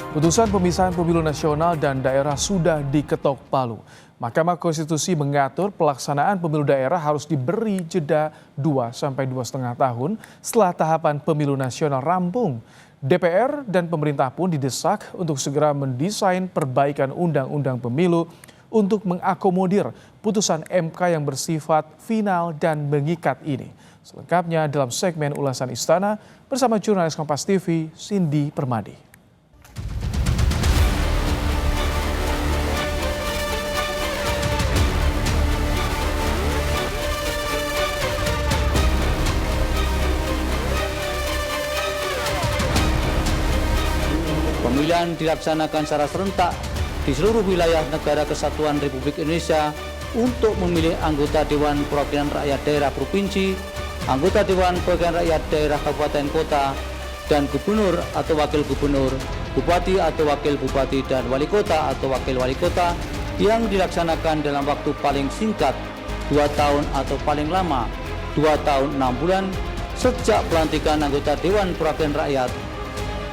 Putusan pemisahan pemilu nasional dan daerah sudah diketok palu. Mahkamah Konstitusi mengatur pelaksanaan pemilu daerah harus diberi jeda 2 sampai 2,5 tahun setelah tahapan pemilu nasional rampung. DPR dan pemerintah pun didesak untuk segera mendesain perbaikan undang-undang pemilu untuk mengakomodir putusan MK yang bersifat final dan mengikat ini. Selengkapnya dalam segmen ulasan Istana bersama jurnalis Kompas TV Cindy Permadi. Pemilihan dilaksanakan secara serentak di seluruh wilayah Negara Kesatuan Republik Indonesia untuk memilih anggota Dewan Perwakilan Rakyat Daerah Provinsi, anggota Dewan Perwakilan Rakyat Daerah Kabupaten Kota, dan Gubernur atau Wakil Gubernur, Bupati atau Wakil Bupati, dan Wali Kota atau Wakil Wali Kota yang dilaksanakan dalam waktu paling singkat 2 tahun atau paling lama 2 tahun 6 bulan sejak pelantikan anggota Dewan Perwakilan Rakyat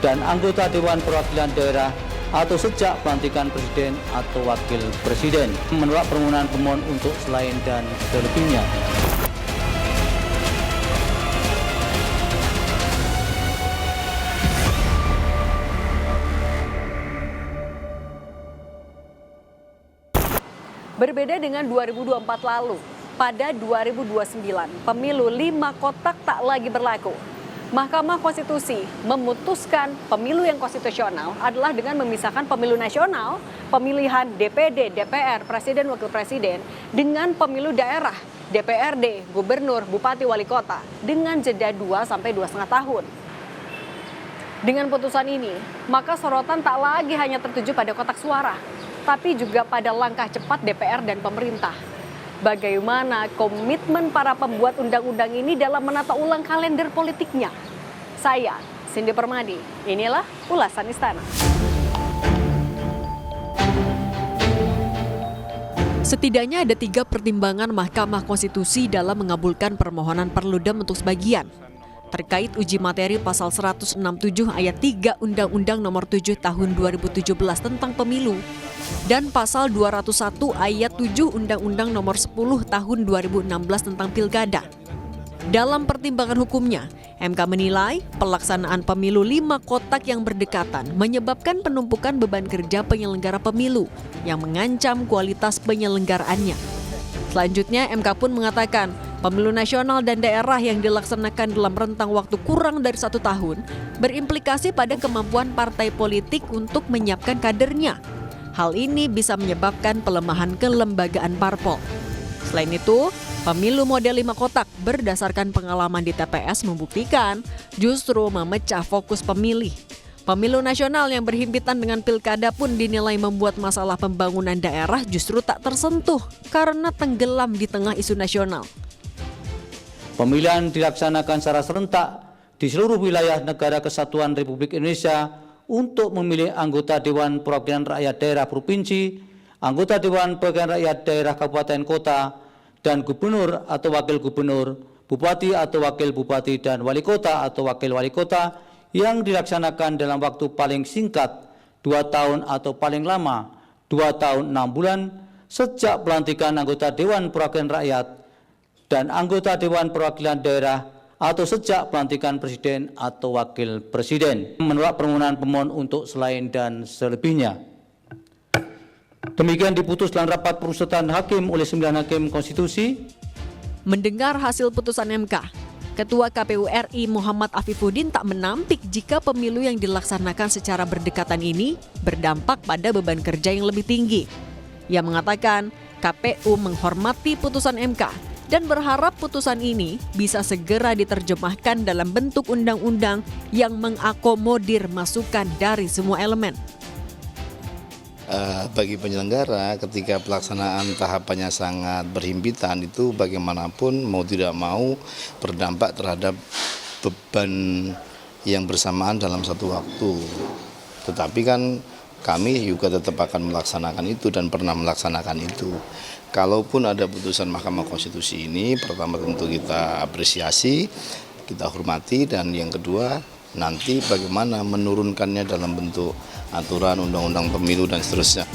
dan anggota Dewan Perwakilan Daerah atau sejak pelantikan Presiden atau Wakil Presiden. Menolak permohonan pemohon untuk selain dan selebihnya. Berbeda dengan 2024 lalu, pada 2029 pemilu 5 kotak tak lagi berlaku. Mahkamah Konstitusi memutuskan pemilu yang konstitusional adalah dengan memisahkan pemilu nasional, pemilihan DPD, DPR, Presiden, Wakil Presiden dengan pemilu daerah, DPRD, Gubernur, Bupati, Wali Kota dengan jeda 2 sampai 2,5 tahun. Dengan putusan ini, maka sorotan tak lagi hanya tertuju pada kotak suara, tapi juga pada langkah cepat DPR dan pemerintah. Bagaimana komitmen para pembuat undang-undang ini dalam menata ulang kalender politiknya? Saya, Cindy Permadi, inilah ulasan Istana. Setidaknya ada 3 pertimbangan Mahkamah Konstitusi dalam mengabulkan permohonan Perludem untuk sebagian. Terkait uji materi pasal 167 ayat 3 Undang-Undang Nomor 7 Tahun 2017 tentang Pemilu dan pasal 201 ayat 7 Undang-Undang Nomor 10 Tahun 2016 tentang Pilkada. Dalam pertimbangan hukumnya, MK menilai pelaksanaan pemilu 5 kotak yang berdekatan menyebabkan penumpukan beban kerja penyelenggara pemilu yang mengancam kualitas penyelenggaraannya. Selanjutnya, MK pun mengatakan pemilu nasional dan daerah yang dilaksanakan dalam rentang waktu kurang dari 1 tahun berimplikasi pada kemampuan partai politik untuk menyiapkan kadernya. Hal ini bisa menyebabkan pelemahan kelembagaan parpol. Selain itu, pemilu model 5 kotak berdasarkan pengalaman di TPS membuktikan justru memecah fokus pemilih. Pemilu nasional yang berhimpitan dengan pilkada pun dinilai membuat masalah pembangunan daerah justru tak tersentuh karena tenggelam di tengah isu nasional. Pemilihan dilaksanakan secara serentak di seluruh wilayah Negara Kesatuan Republik Indonesia untuk memilih anggota Dewan Perwakilan Rakyat Daerah Provinsi, anggota Dewan Perwakilan Rakyat Daerah Kabupaten Kota, dan Gubernur atau Wakil Gubernur, Bupati atau Wakil Bupati, dan Wali Kota atau Wakil Wali Kota yang dilaksanakan dalam waktu paling singkat 2 tahun atau paling lama 2 tahun 6 bulan sejak pelantikan anggota Dewan Perwakilan Rakyat dan anggota Dewan Perwakilan Daerah atau sejak pelantikan Presiden atau Wakil Presiden. Menolak permohonan pemohon untuk selain dan selebihnya. Demikian diputus dalam rapat pemusatan hakim oleh 9 hakim konstitusi. Mendengar hasil putusan MK, Ketua KPU RI Muhammad Afifuddin tak menampik jika pemilu yang dilaksanakan secara berdekatan ini berdampak pada beban kerja yang lebih tinggi. Ia mengatakan KPU menghormati putusan MK dan berharap putusan ini bisa segera diterjemahkan dalam bentuk undang-undang yang mengakomodir masukan dari semua elemen. Bagi penyelenggara ketika pelaksanaan tahapannya sangat berhimpitan itu bagaimanapun mau tidak mau berdampak terhadap beban yang bersamaan dalam satu waktu. Tetapi kan kami juga tetap akan melaksanakan itu dan pernah melaksanakan itu. Kalaupun ada putusan Mahkamah Konstitusi ini, pertama tentu kita apresiasi, kita hormati, dan yang kedua nanti bagaimana menurunkannya dalam bentuk aturan, undang-undang pemilu dan seterusnya.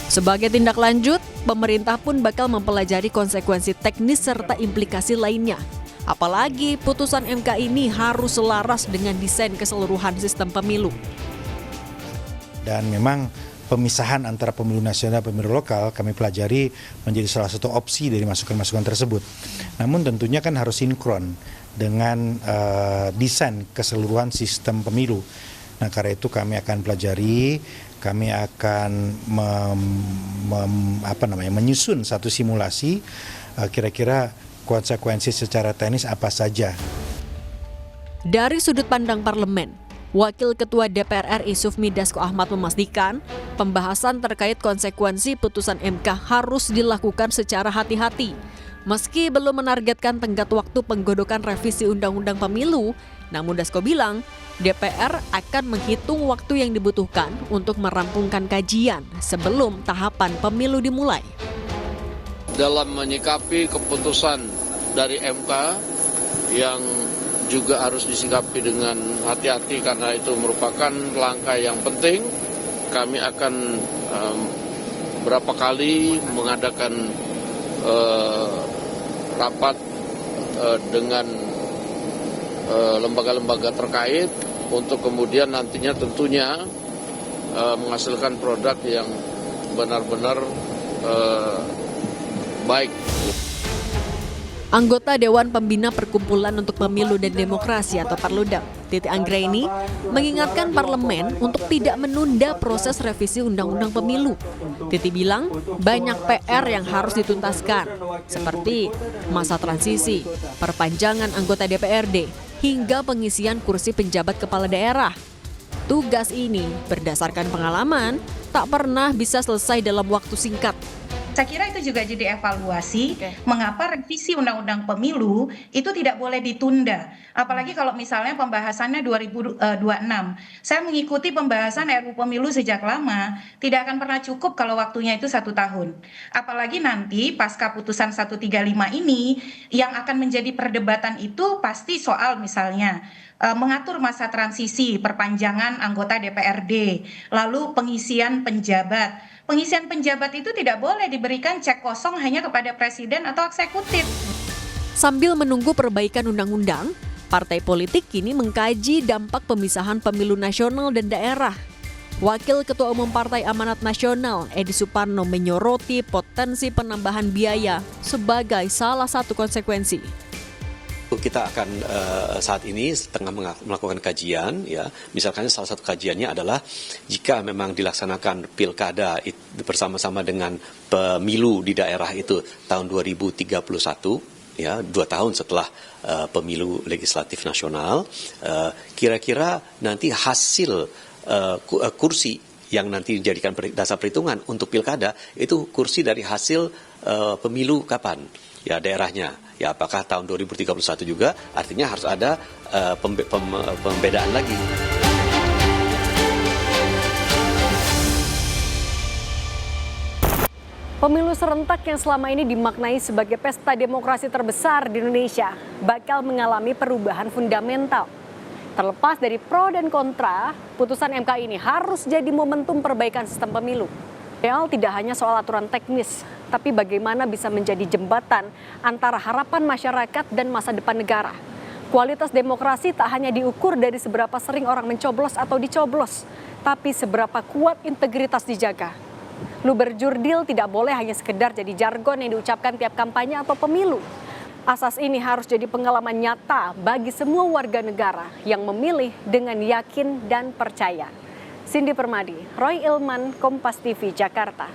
Sebagai tindak lanjut, pemerintah pun bakal mempelajari konsekuensi teknis serta implikasi lainnya. Apalagi putusan MK ini harus selaras dengan desain keseluruhan sistem pemilu. Dan memang pemisahan antara pemilu nasional dan pemilu lokal kami pelajari menjadi salah satu opsi dari masukan-masukan tersebut. Namun tentunya kan harus sinkron dengan desain keseluruhan sistem pemilu. Nah, karena itu kami akan pelajari, kami akan menyusun satu simulasi kira-kira konsekuensi secara teknis apa saja. Dari sudut pandang parlemen, Wakil Ketua DPR RI Sufmi Dasko Ahmad memastikan pembahasan terkait konsekuensi putusan MK harus dilakukan secara hati-hati. Meski belum menargetkan tenggat waktu penggodokan revisi Undang-Undang Pemilu, namun Dasko bilang DPR akan menghitung waktu yang dibutuhkan untuk merampungkan kajian sebelum tahapan pemilu dimulai. Dalam menyikapi keputusan dari MK yang juga harus disikapi dengan hati-hati karena itu merupakan langkah yang penting. Kami akan berapa kali mengadakan rapat dengan lembaga-lembaga terkait untuk kemudian nantinya tentunya menghasilkan produk yang benar-benar baik. Anggota Dewan Pembina Perkumpulan untuk Pemilu dan Demokrasi atau Perludem, Titi Anggraini, mengingatkan parlemen untuk tidak menunda proses revisi Undang-Undang Pemilu. Titi bilang banyak PR yang harus dituntaskan, seperti masa transisi, perpanjangan anggota DPRD, hingga pengisian kursi penjabat kepala daerah. Tugas ini berdasarkan pengalaman tak pernah bisa selesai dalam waktu singkat. Saya kira itu juga jadi evaluasi mengapa revisi Undang-Undang Pemilu itu tidak boleh ditunda. Apalagi kalau misalnya pembahasannya 2026. Saya mengikuti pembahasan RUU Pemilu sejak lama, tidak akan pernah cukup kalau waktunya itu 1 tahun. Apalagi nanti pasca putusan 135 ini yang akan menjadi perdebatan itu pasti soal misalnya mengatur masa transisi, perpanjangan anggota DPRD, lalu pengisian penjabat. Pengisian penjabat itu tidak boleh diberikan cek kosong hanya kepada presiden atau eksekutif. Sambil menunggu perbaikan undang-undang, partai politik kini mengkaji dampak pemisahan pemilu nasional dan daerah. Wakil Ketua Umum Partai Amanat Nasional, Edi Suparno, menyoroti potensi penambahan biaya sebagai salah satu konsekuensi. Kita akan saat ini tengah melakukan kajian, ya. Misalkan salah satu kajiannya adalah jika memang dilaksanakan pilkada bersama-sama dengan pemilu di daerah itu tahun 2031, ya, 2 tahun setelah pemilu legislatif nasional, kira-kira nanti hasil kursi yang nanti dijadikan dasar perhitungan untuk pilkada itu kursi dari hasil pemilu kapan, ya, daerahnya. Ya, apakah tahun 2031 juga, artinya harus ada pembedaan lagi. Pemilu serentak yang selama ini dimaknai sebagai pesta demokrasi terbesar di Indonesia bakal mengalami perubahan fundamental. Terlepas dari pro dan kontra, putusan MK ini harus jadi momentum perbaikan sistem pemilu. Real tidak hanya soal aturan teknis, tapi bagaimana bisa menjadi jembatan antara harapan masyarakat dan masa depan negara. Kualitas demokrasi tak hanya diukur dari seberapa sering orang mencoblos atau dicoblos, tapi seberapa kuat integritas dijaga. Luber jurdil tidak boleh hanya sekedar jadi jargon yang diucapkan tiap kampanye atau pemilu. Asas ini harus jadi pengalaman nyata bagi semua warga negara yang memilih dengan yakin dan percaya. Cindy Permadi, Roy Ilman, Kompas TV, Jakarta.